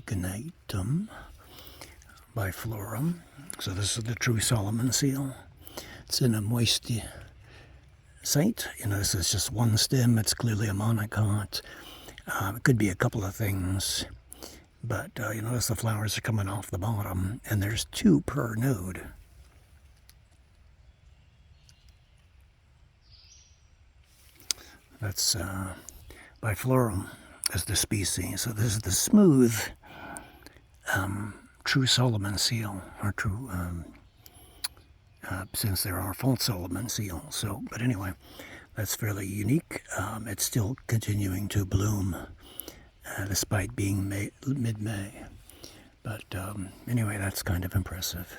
Polygonatum, biflorum. So this is the true Solomon seal. It's in a moist site. You know, this is just one stem. It's clearly a monocot. It could be a couple of things, but you notice the flowers are coming off the bottom, and there's 2 per node. That's biflorum is the species. So this is the smooth true Solomon seal, or true, since there are false Solomon seals. So, but anyway, that's fairly unique. It's still continuing to bloom despite being mid-May. But anyway, that's kind of impressive.